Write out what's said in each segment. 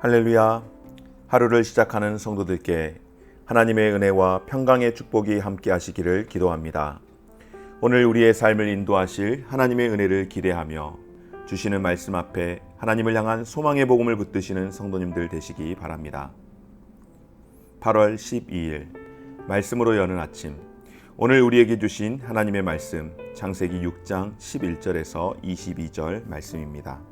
할렐루야. 하루를 시작하는 성도들께 하나님의 은혜와 평강의 축복이 함께 하시기를 기도합니다. 오늘 우리의 삶을 인도하실 하나님의 은혜를 기대하며 주시는 말씀 앞에 하나님을 향한 소망의 복음을 붙드시는 성도님들 되시기 바랍니다. 8월 12일 말씀으로 여는 아침, 오늘 우리에게 주신 하나님의 말씀 창세기 6장 11절에서 22절 말씀입니다.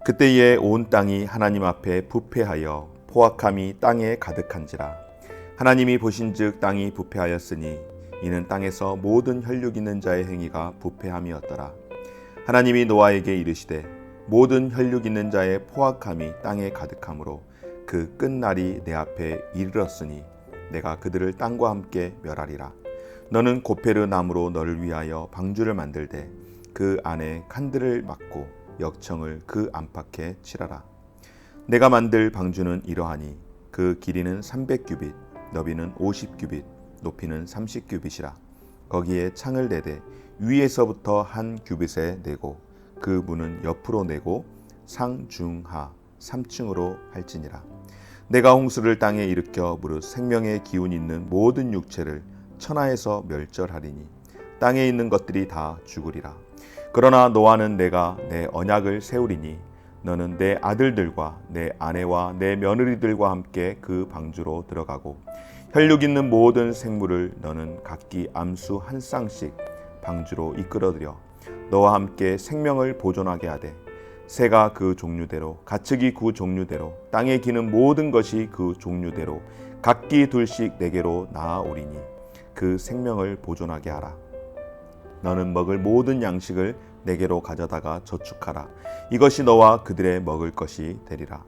그때에 온 땅이 하나님 앞에 부패하여 포악함이 땅에 가득한지라. 하나님이 보신즉 땅이 부패하였으니 이는 땅에서 모든 혈육 있는 자의 행위가 부패함이었더라. 하나님이 노아에게 이르시되 모든 혈육 있는 자의 포악함이 땅에 가득하므로 그 끝날이 내 앞에 이르렀으니 내가 그들을 땅과 함께 멸하리라. 너는 고페르 나무로 너를 위하여 방주를 만들되 그 안에 칸들을 막고 역청을 그 안팎에 칠하라. 내가 만들 방주는 이러하니 그 길이는 300규빗, 너비는 50규빗, 높이는 30규빗이라. 거기에 창을 내되 위에서부터 한 규빗에 내고 그 문은 옆으로 내고 상중하 3층으로 할지니라. 내가 홍수를 땅에 일으켜 무릇 생명의 기운 있는 모든 육체를 천하에서 멸절하리니 땅에 있는 것들이 다 죽으리라. 그러나 노아는 내가 내 언약을 세우리니 너는 내 아들들과 내 아내와 내 며느리들과 함께 그 방주로 들어가고 혈육 있는 모든 생물을 너는 각기 암수 한 쌍씩 방주로 이끌어들여 너와 함께 생명을 보존하게 하되 새가 그 종류대로 가축이 그 종류대로 땅에 기는 모든 것이 그 종류대로 각기 둘씩 내게로 나아오리니 그 생명을 보존하게 하라. 너는 먹을 모든 양식을 내게로 가져다가 저축하라. 이것이 너와 그들의 먹을 것이 되리라.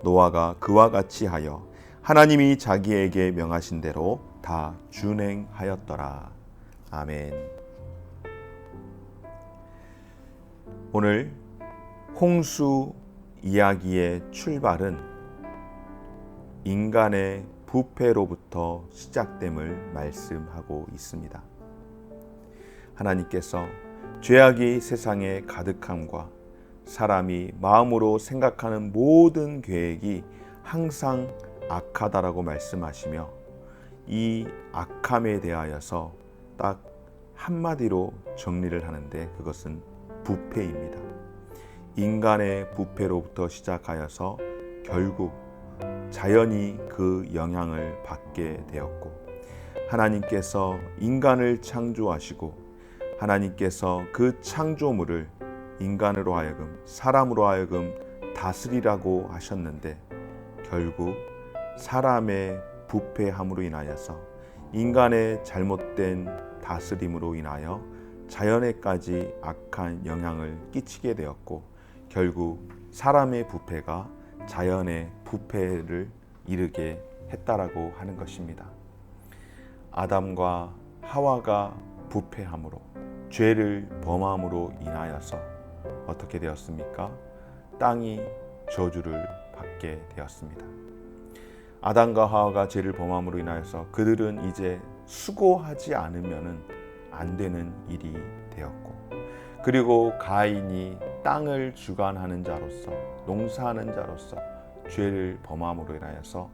노아가 그와 같이 하여 하나님이 자기에게 명하신 대로 다 준행하였더라. 아멘. 오늘 홍수 이야기의 출발은 인간의 부패로부터 시작됨을 말씀하고 있습니다. 하나님께서 죄악이 세상에 가득함과 사람이 마음으로 생각하는 모든 계획이 항상 악하다라고 말씀하시며 이 악함에 대하여서 딱 한마디로 정리를 하는데 그것은 부패입니다. 인간의 부패로부터 시작하여서 결국 자연이 그 영향을 받게 되었고 하나님께서 인간을 창조하시고 하나님께서 그 창조물을 인간으로 하여금 사람으로 하여금 다스리라고 하셨는데 결국 사람의 부패함으로 인하여서 인간의 잘못된 다스림으로 인하여 자연에까지 악한 영향을 끼치게 되었고 결국 사람의 부패가 자연의 부패를 이르게 했다라고 하는 것입니다. 아담과 하와가 부패함으로 죄를 범함으로 인하여서 어떻게 되었습니까? 땅이 저주를 받게 되었습니다. 아담과 하와가 죄를 범함으로 인하여서 그들은 이제 수고하지 않으면 안 되는 일이 되었고 그리고 가인이 땅을 주관하는 자로서 농사하는 자로서 죄를 범함으로 인하여서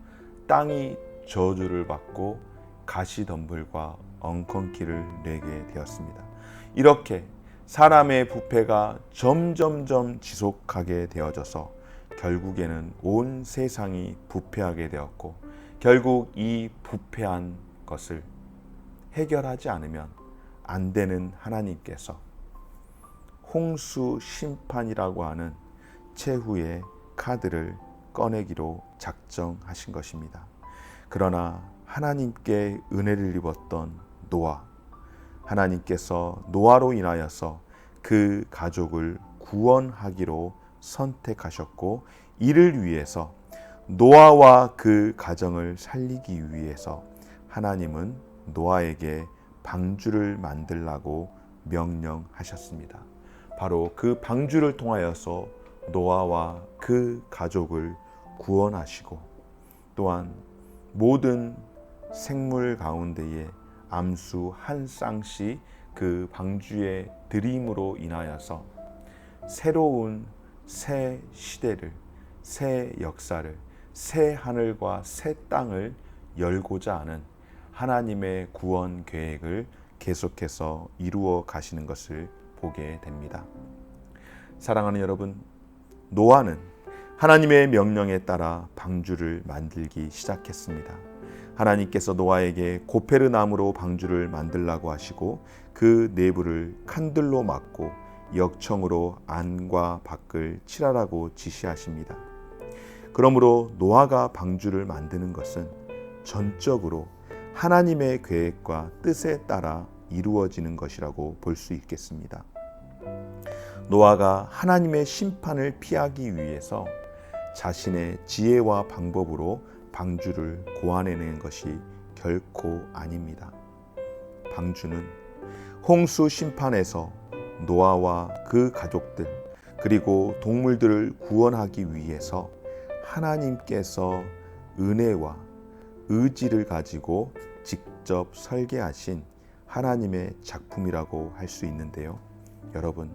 땅이 저주를 받고 가시덤불과 엉겅퀴를 내게 되었습니다. 이렇게 사람의 부패가 점점점 지속하게 되어져서 결국에는 온 세상이 부패하게 되었고 결국 이 부패한 것을 해결하지 않으면 안 되는 하나님께서 홍수 심판이라고 하는 최후의 카드를 꺼내기로 작정하신 것입니다. 그러나 하나님께 은혜를 입었던 노아, 하나님께서 노아로 인하여서 그 가족을 구원하기로 선택하셨고 이를 위해서 노아와 그 가정을 살리기 위해서 하나님은 노아에게 방주를 만들라고 명령하셨습니다. 바로 그 방주를 통하여서 노아와 그 가족을 구원하시고 또한 모든 생물 가운데에 암수 한 쌍씩 그 방주에 드림으로 인하여서 새로운 새 시대를, 새 역사를, 새 하늘과 새 땅을 열고자 하는 하나님의 구원 계획을 계속해서 이루어 가시는 것을 보게 됩니다. 사랑하는 여러분, 노아는 하나님의 명령에 따라 방주를 만들기 시작했습니다. 하나님께서 노아에게 고페르 나무로 방주를 만들라고 하시고 그 내부를 칸들로 막고 역청으로 안과 밖을 칠하라고 지시하십니다. 그러므로 노아가 방주를 만드는 것은 전적으로 하나님의 계획과 뜻에 따라 이루어지는 것이라고 볼 수 있겠습니다. 노아가 하나님의 심판을 피하기 위해서 자신의 지혜와 방법으로 방주를 고안해낸 것이 결코 아닙니다. 방주는 홍수 심판에서 노아와 그 가족들 그리고 동물들을 구원하기 위해서 하나님께서 은혜와 의지를 가지고 직접 설계하신 하나님의 작품이라고 할 수 있는데요. 여러분,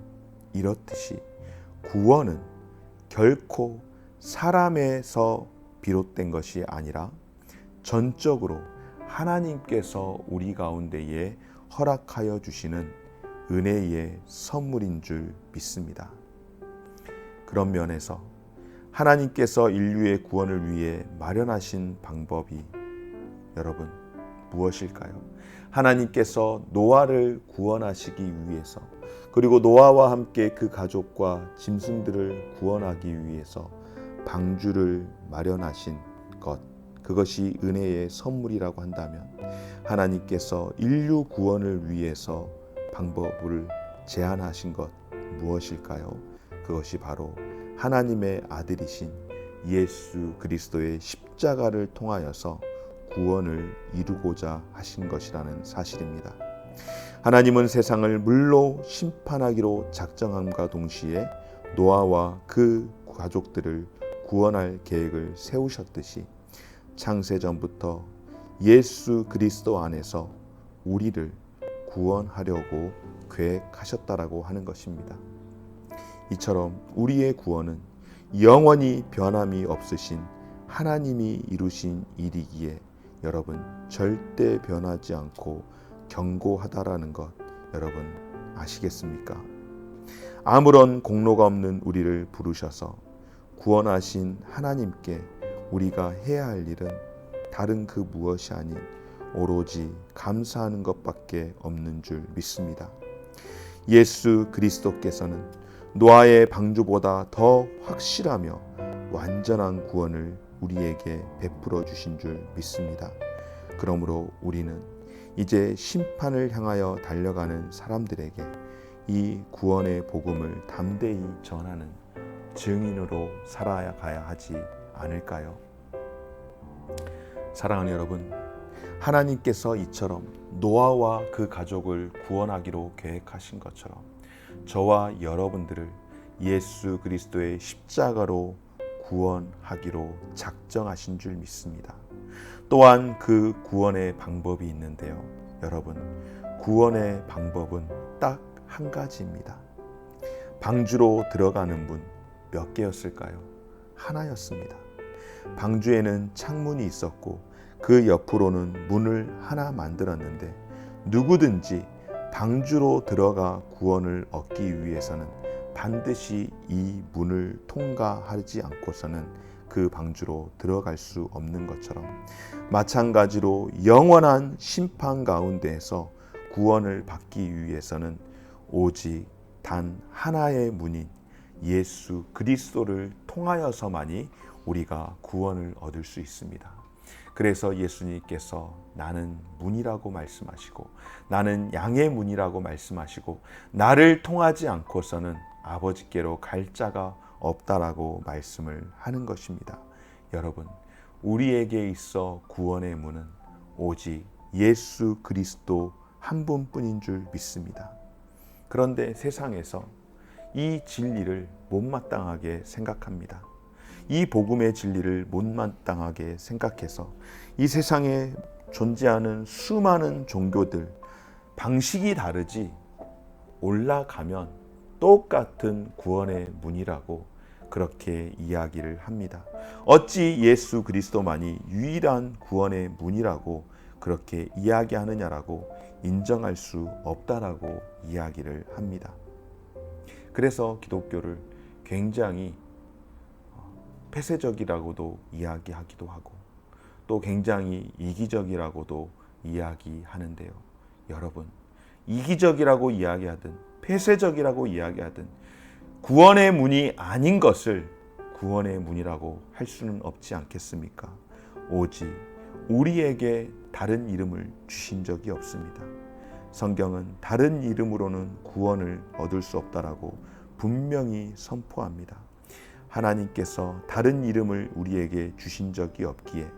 이렇듯이 구원은 결코 사람에서 비롯된 것이 아니라 전적으로 하나님께서 우리 가운데에 허락하여 주시는 은혜의 선물인 줄 믿습니다. 그런 면에서 하나님께서 인류의 구원을 위해 마련하신 방법이 여러분 무엇일까요? 하나님께서 노아를 구원하시기 위해서, 그리고 노아와 함께 그 가족과 짐승들을 구원하기 위해서 방주를 마련하신 것, 그것이 은혜의 선물이라고 한다면 하나님께서 인류 구원을 위해서 방법을 제안하신 것 무엇일까요? 그것이 바로 하나님의 아들이신 예수 그리스도의 십자가를 통하여서 구원을 이루고자 하신 것이라는 사실입니다. 하나님은 세상을 물로 심판하기로 작정함과 동시에 노아와 그 가족들을 구원할 계획을 세우셨듯이 창세전부터 예수 그리스도 안에서 우리를 구원하려고 계획하셨다라고 하는 것입니다. 이처럼 우리의 구원은 영원히 변함이 없으신 하나님이 이루신 일이기에 여러분 절대 변하지 않고 견고하다라는 것 여러분 아시겠습니까? 아무런 공로가 없는 우리를 부르셔서 구원하신 하나님께 우리가 해야 할 일은 다른 그 무엇이 아닌 오로지 감사하는 것밖에 없는 줄 믿습니다. 예수 그리스도께서는 노아의 방주보다 더 확실하며 완전한 구원을 우리에게 베풀어 주신 줄 믿습니다. 그러므로 우리는 이제 심판을 향하여 달려가는 사람들에게 이 구원의 복음을 담대히 전하는 증인으로 살아가야 하지 않을까요? 사랑하는 여러분, 하나님께서 이처럼 노아와 그 가족을 구원하기로 계획하신 것처럼 저와 여러분들을 예수 그리스도의 십자가로 구원하기로 작정하신 줄 믿습니다. 또한 그 구원의 방법이 있는데요. 여러분, 구원의 방법은 딱 한 가지입니다. 방주로 들어가는 문 몇 개였을까요? 하나였습니다. 방주에는 창문이 있었고 그 옆으로는 문을 하나 만들었는데 누구든지 방주로 들어가 구원을 얻기 위해서는 반드시 이 문을 통과하지 않고서는 그 방주로 들어갈 수 없는 것처럼 마찬가지로 영원한 심판 가운데에서 구원을 받기 위해서는 오직 단 하나의 문인 예수 그리스도를 통하여서만이 우리가 구원을 얻을 수 있습니다. 그래서 예수님께서 나는 문이라고 말씀하시고 나는 양의 문이라고 말씀하시고 나를 통하지 않고서는 아버지께로 갈 자가 없다라고 말씀을 하는 것입니다. 여러분, 우리에게 있어 구원의 문은 오직 예수 그리스도 한 분뿐인 줄 믿습니다. 그런데 세상에서 이 진리를 못마땅하게 생각합니다. 이 복음의 진리를 못마땅하게 생각해서 이 세상에 존재하는 수많은 종교들 방식이 다르지 올라가면 똑같은 구원의 문이라고 그렇게 이야기를 합니다. 어찌 예수 그리스도만이 유일한 구원의 문이라고 그렇게 이야기하느냐라고 인정할 수 없다라고 이야기를 합니다. 그래서 기독교를 굉장히 폐쇄적이라고도 이야기하기도 하고 또 굉장히 이기적이라고도 이야기하는데요. 여러분, 이기적이라고 이야기하든 폐쇄적이라고 이야기하든 구원의 문이 아닌 것을 구원의 문이라고 할 수는 없지 않겠습니까? 오직 우리에게 다른 이름을 주신 적이 없습니다. 성경은 다른 이름으로는 구원을 얻을 수 없다라고 분명히 선포합니다. 하나님께서 다른 이름을 우리에게 주신 적이 없기에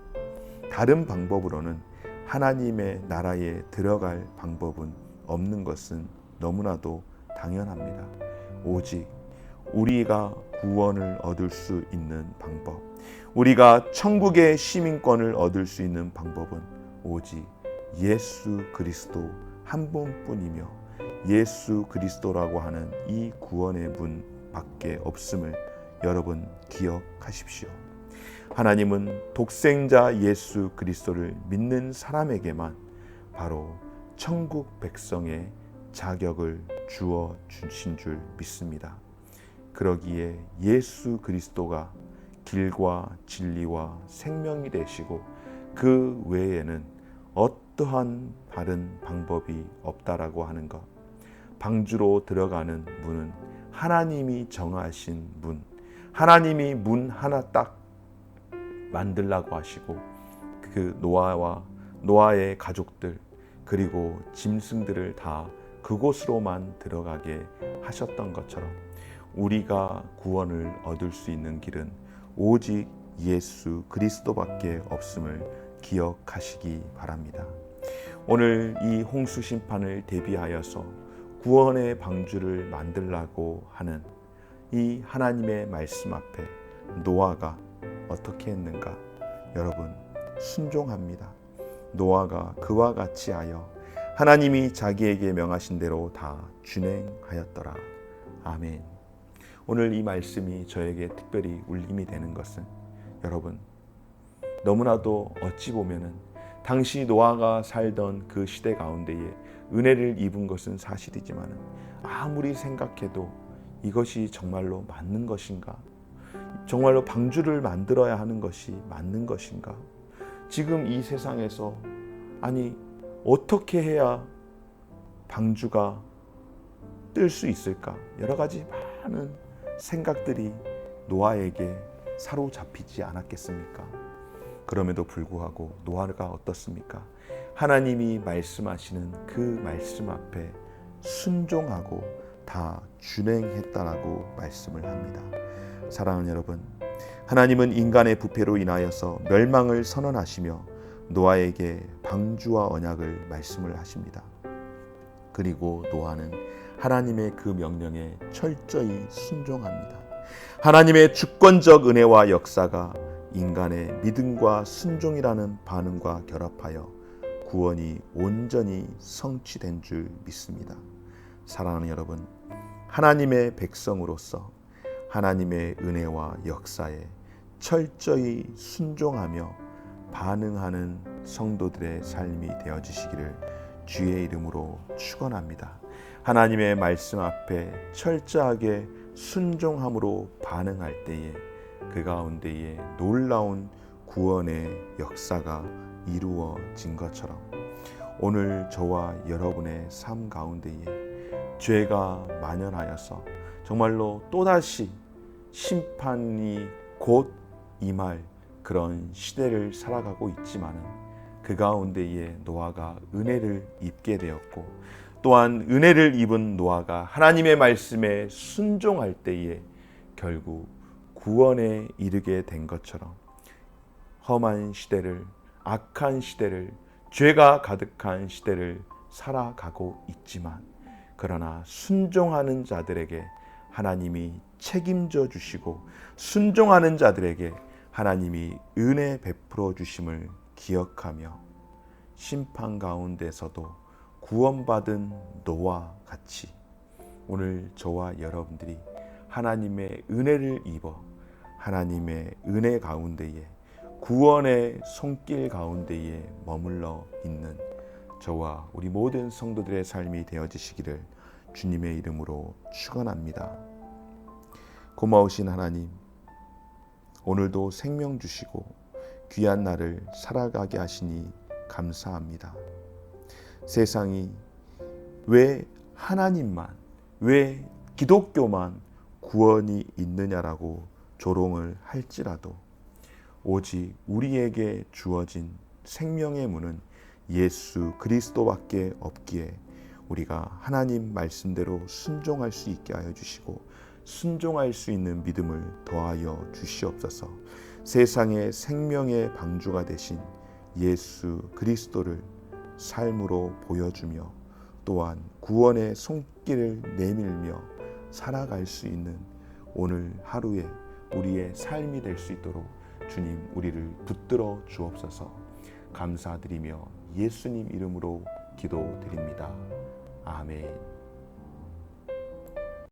다른 방법으로는 하나님의 나라에 들어갈 방법은 없는 것은 너무나도 당연합니다. 오직 우리가 구원을 얻을 수 있는 방법, 우리가 천국의 시민권을 얻을 수 있는 방법은 오직 예수 그리스도 한 분뿐이며 예수 그리스도라고 하는 이 구원의 문 밖에 없음을 여러분 기억하십시오. 하나님은 독생자 예수 그리스도를 믿는 사람에게만 바로 천국 백성의 자격을 주어 주신 줄 믿습니다. 그러기에 예수 그리스도가 길과 진리와 생명이 되시고 그 외에는 어떠한 다른 방법이 없다라고 하는 것, 방주로 들어가는 문은 하나님이 정하신 문, 하나님이 문 하나 딱 만들라고 하시고 그 노아의 가족들 그리고 짐승들을 다 그곳으로만 들어가게 하셨던 것처럼 우리가 구원을 얻을 수 있는 길은 오직 예수 그리스도밖에 없음을 기억하시기 바랍니다. 오늘 이 홍수 심판을 대비하여서 구원의 방주를 만들라고 하는 이 하나님의 말씀 앞에 노아가 어떻게 했는가? 여러분, 순종합니다. 노아가 그와 같이 하여 하나님이 자기에게 명하신 대로 다 준행하였더라. 아멘. 오늘 이 말씀이 저에게 특별히 울림이 되는 것은 여러분, 너무나도 어찌 보면은 당시 노아가 살던 그 시대 가운데에 은혜를 입은 것은 사실이지만 아무리 생각해도 이것이 정말로 맞는 것인가? 정말로 방주를 만들어야 하는 것이 맞는 것인가? 지금 이 세상에서 아니 어떻게 해야 방주가 뜰 수 있을까? 여러 가지 많은 생각들이 노아에게 사로잡히지 않았겠습니까? 그럼에도 불구하고 노아가 어떻습니까? 하나님이 말씀하시는 그 말씀 앞에 순종하고 다 준행했다라고 말씀을 합니다. 사랑하는 여러분, 하나님은 인간의 부패로 인하여서 멸망을 선언하시며 노아에게 방주와 언약을 말씀을 하십니다. 그리고 노아는 하나님의 그 명령에 철저히 순종합니다. 하나님의 주권적 은혜와 역사가 인간의 믿음과 순종이라는 반응과 결합하여 구원이 온전히 성취된 줄 믿습니다. 사랑하는 여러분, 하나님의 백성으로서 하나님의 은혜와 역사에 철저히 순종하며 반응하는 성도들의 삶이 되어지시기를 주의 이름으로 축원합니다. 하나님의 말씀 앞에 철저하게 순종함으로 반응할 때에 그 가운데에 놀라운 구원의 역사가 이루어진 것처럼 오늘 저와 여러분의 삶 가운데에 죄가 만연하여서 정말로 또다시 심판이 곧 임할 그런 시대를 살아가고 있지만은 그 가운데에 노아가 은혜를 입게 되었고 또한 은혜를 입은 노아가 하나님의 말씀에 순종할 때에 결국 구원에 이르게 된 것처럼 험한 시대를, 악한 시대를, 죄가 가득한 시대를 살아가고 있지만 그러나 순종하는 자들에게 하나님이 책임져 주시고 순종하는 자들에게 하나님이 은혜 베풀어 주심을 기억하며 심판 가운데서도 구원받은 노아 같이 오늘 저와 여러분들이 하나님의 은혜를 입어 하나님의 은혜 가운데에 구원의 손길 가운데에 머물러 있는 저와 우리 모든 성도들의 삶이 되어지시기를 주님의 이름으로 축원합니다. 고마우신 하나님, 오늘도 생명 주시고 귀한 날을 살아가게 하시니 감사합니다. 세상이 왜 하나님만, 왜 기독교만 구원이 있느냐라고 조롱을 할지라도 오직 우리에게 주어진 생명의 문은 예수 그리스도밖에 없기에 우리가 하나님 말씀대로 순종할 수 있게 하여 주시고 순종할 수 있는 믿음을 더하여 주시옵소서. 세상의 생명의 방주가 되신 예수 그리스도를 삶으로 보여주며 또한 구원의 손길을 내밀며 살아갈 수 있는 오늘 하루에 우리의 삶이 될 수 있도록 주님 우리를 붙들어 주옵소서. 감사드리며 예수님 이름으로 기도드립니다. 아멘.